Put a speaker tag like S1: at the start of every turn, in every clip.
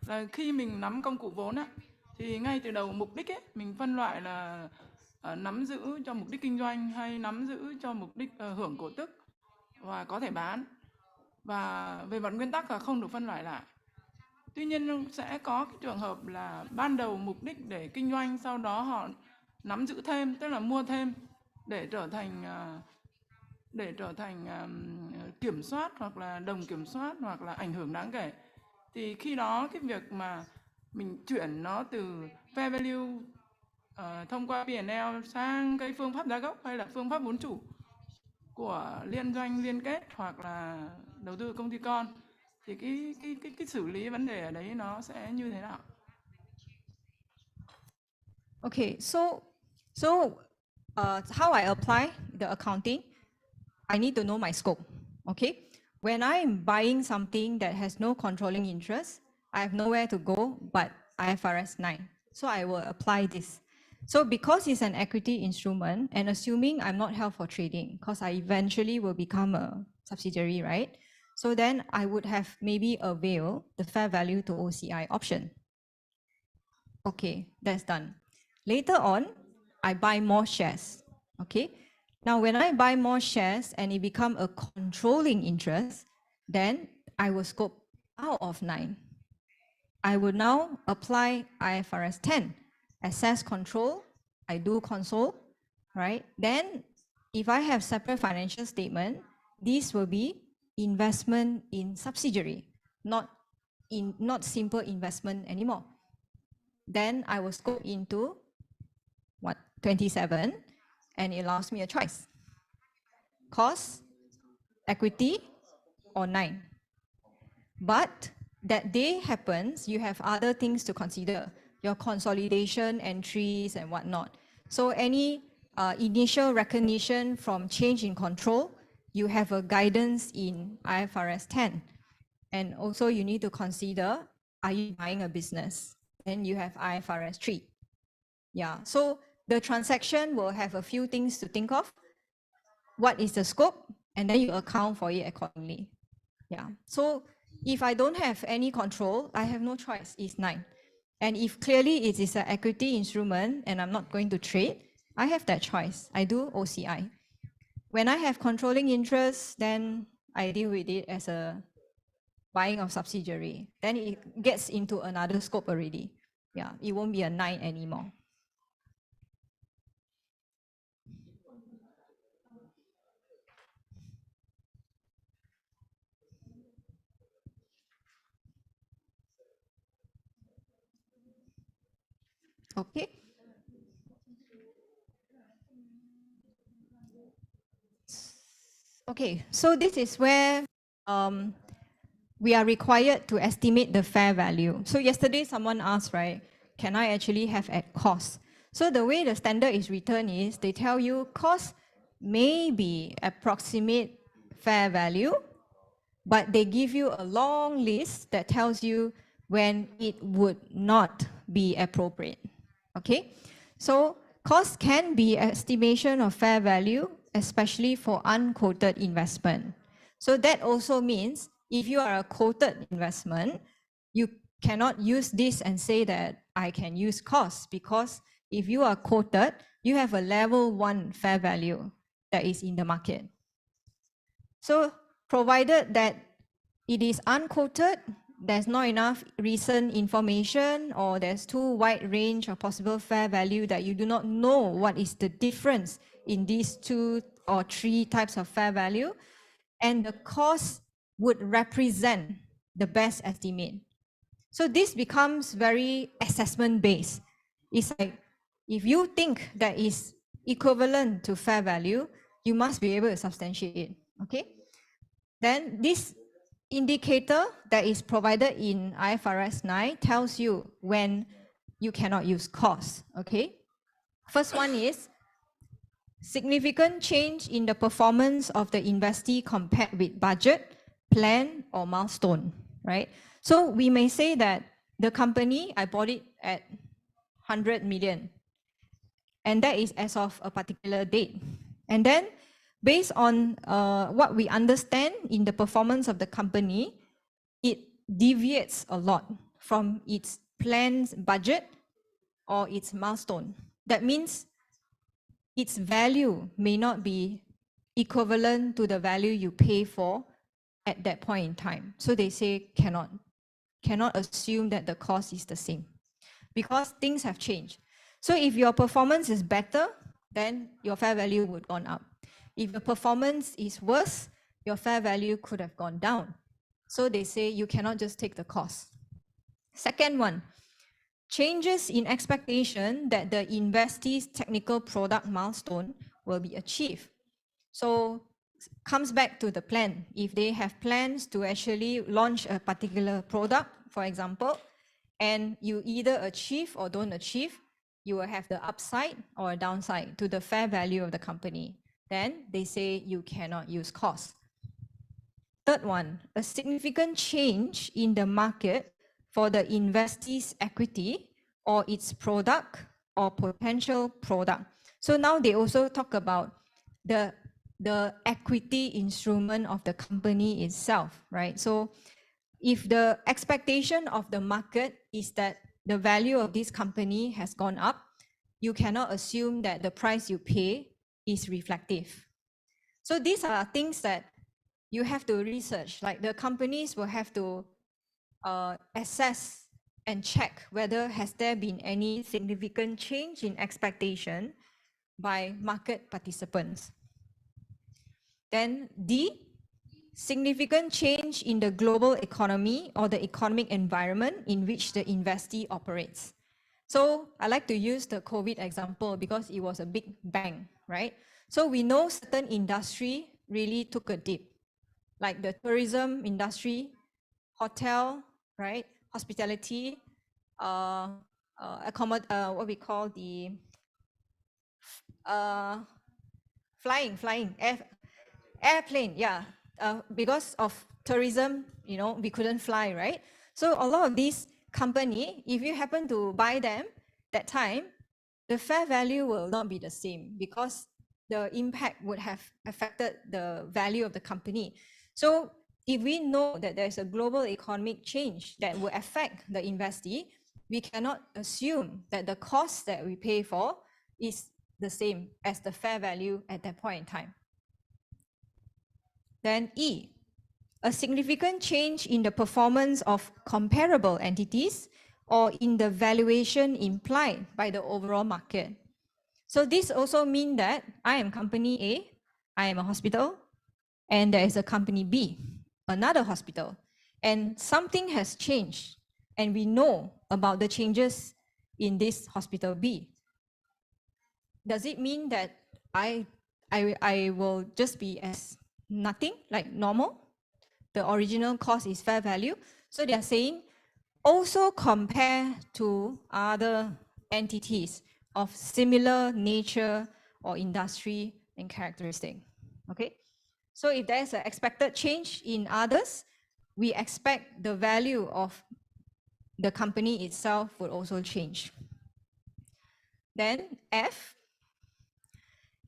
S1: là khi mình nắm công cụ vốn á, thì ngay từ đầu mục đích ấy, mình phân loại là nắm giữ cho mục đích kinh doanh hay nắm giữ cho mục đích hưởng cổ tức và có thể bán. Và về mặt nguyên tắc là không được phân loại lại. Tuy nhiên sẽ có cái trường hợp là ban đầu mục đích để kinh doanh, sau đó họ nắm giữ thêm, tức là mua thêm để trở thành kiểm soát hoặc là đồng kiểm soát hoặc là ảnh hưởng đáng kể. Thì khi đó cái việc mà mình chuyển nó từ fair value thông qua P&L sang cái phương pháp giá gốc hay là phương pháp vốn chủ của liên doanh liên kết hoặc là đầu tư công ty con, thì cái xử lý vấn đề ở đấy nó sẽ như thế nào?
S2: Okay, so how I apply the accounting, I need to know my scope. Okay, when I'm buying something that has no controlling interest, I have nowhere to go but IFRS 9. So I will apply this. So because it's an equity instrument, and assuming I'm not held for trading, because I eventually will become a subsidiary, right? So then I would have maybe avail the fair value to OCI option. Okay, that's done. Later on, I buy more shares. Okay, now when I buy more shares and it become a controlling interest, then I will scope out of 9. I will now apply IFRS 10. Assess control, I do console, right? Then if I have separate financial statement, this will be investment in subsidiary, not simple investment anymore. Then I will scope into 27, and it allows me a choice: cost, equity, or 9. But that day happens, you have other things to consider, your consolidation entries and whatnot. So any initial recognition from change in control, you have a guidance in IFRS 10. And also you need to consider, are you buying a business? Then you have IFRS 3. Yeah, so the transaction will have a few things to think of. What is the scope? And then you account for it accordingly. Yeah, so if I don't have any control, I have no choice, it's 9. And if clearly it is an equity instrument and I'm not going to trade, I have that choice. I do OCI. When I have controlling interest, then I deal with it as a buying of subsidiary. Then it gets into another scope already. Yeah, it won't be a 9 anymore. Okay. Okay, so this is where we are required to estimate the fair value. So yesterday someone asked, right, can I actually have at cost? So the way the standard is written is they tell you cost may be approximate fair value, but they give you a long list that tells you when it would not be appropriate. Okay, so cost can be estimation of fair value, especially for unquoted investment. So that also means if you are a quoted investment, you cannot use this and say that I can use cost, because if you are quoted, you have a level 1 fair value that is in the market. So provided that it is unquoted, there's not enough recent information, or there's too wide range of possible fair value that you do not know what is the difference in these 2 or 3 types of fair value, and the cost would represent the best estimate. So this becomes very assessment based. It's like, if you think that is equivalent to fair value, you must be able to substantiate it, okay? Then this indicator that is provided in IFRS 9 tells you when you cannot use cost, okay? First one is significant change in the performance of the investee compared with budget, plan, or milestone, right? So we may say that the company, I bought it at 100 million, and that is as of a particular date. And then based on what we understand in the performance of the company, it deviates a lot from its planned budget or its milestone. That means its value may not be equivalent to the value you pay for at that point in time. So they say cannot assume that the cost is the same because things have changed. So if your performance is better, then your fair value would gone up. If your performance is worse, your fair value could have gone down. So they say you cannot just take the cost. Second one, changes in expectation that the investee's technical product milestone will be achieved. So comes back to the plan. If they have plans to actually launch a particular product, for example, and you either achieve or don't achieve, you will have the upside or a downside to the fair value of the company. Then they say you cannot use cost. Third one, a significant change in the market for the investee's equity or its product or potential product. So now they also talk about the equity instrument of the company itself, right? So if the expectation of the market is that the value of this company has gone up, you cannot assume that the price you pay is reflective. So these are things that you have to research, like the companies will have to assess and check whether has there been any significant change in expectation by market participants. Then D, significant change in the global economy or the economic environment in which the investee operates. So I like to use the COVID example because it was a big bang, right? So we know certain industry really took a dip, like the tourism industry, hotel, right? Hospitality, what we call the flying, airplane, yeah. Because of tourism, we couldn't fly, right? So a lot of these company, if you happen to buy them that time, the fair value will not be the same because the impact would have affected the value of the company. So if we know that there's a global economic change that will affect the investee, we cannot assume that the cost that we pay for is the same as the fair value at that point in time. Then E, a significant change in the performance of comparable entities or in the valuation implied by the overall market. So this also means that I am company A, I am a hospital, and there is a company B, another hospital, and something has changed, and we know about the changes in this hospital B. Does it mean that I will just be as nothing, like normal? The original cost is fair value. So they are saying also compare to other entities of similar nature or industry and characteristic. Okay, so if there's an expected change in others, we expect the value of the company itself would also change. Then F,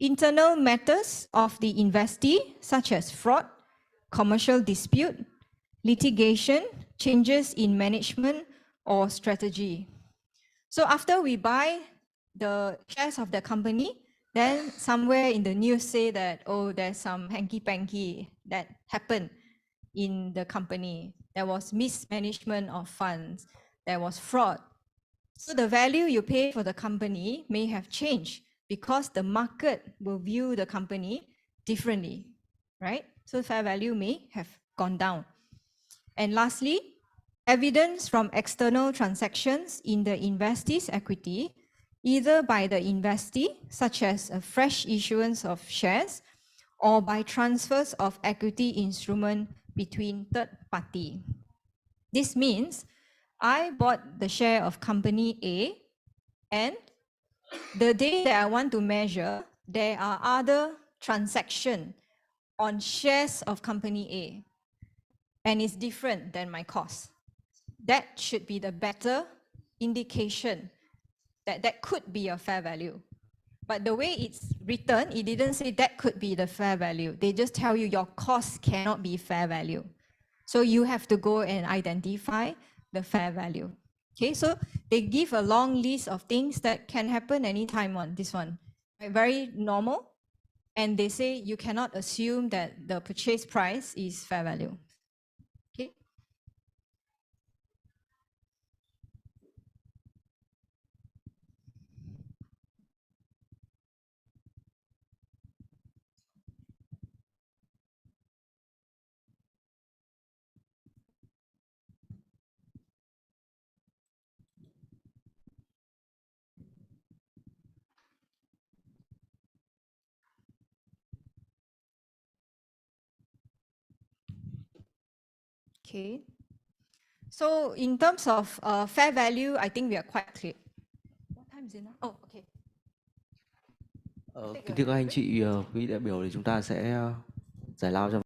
S2: internal matters of the investee, such as fraud, commercial dispute, litigation, changes in management or strategy. So after we buy the shares of the company, then somewhere in the news say that, oh, there's some hanky-panky that happened in the company. There was mismanagement of funds. There was fraud. So the value you pay for the company may have changed because the market will view the company differently, right? So fair value may have gone down. And lastly, evidence from external transactions in the investee's equity, either by the investee, such as a fresh issuance of shares, or by transfers of equity instrument between third party. This means I bought the share of company A, and the day that I want to measure, there are other transactions on shares of company A, and it's different than my cost. That should be the better indication that that could be a fair value. But the way it's written, it didn't say that could be the fair value. They just tell you your cost cannot be fair value. So you have to go and identify the fair value. Okay, so they give a long list of things that can happen anytime on this one. Right, very normal. And they say you cannot assume that the purchase price is fair value. Okay. Okay. So in terms of fair value, I think we are quite clear. What time is it now? Oh, okay.
S3: Kính thưa các anh chị, quý đại biểu thì chúng ta sẽ giải lao cho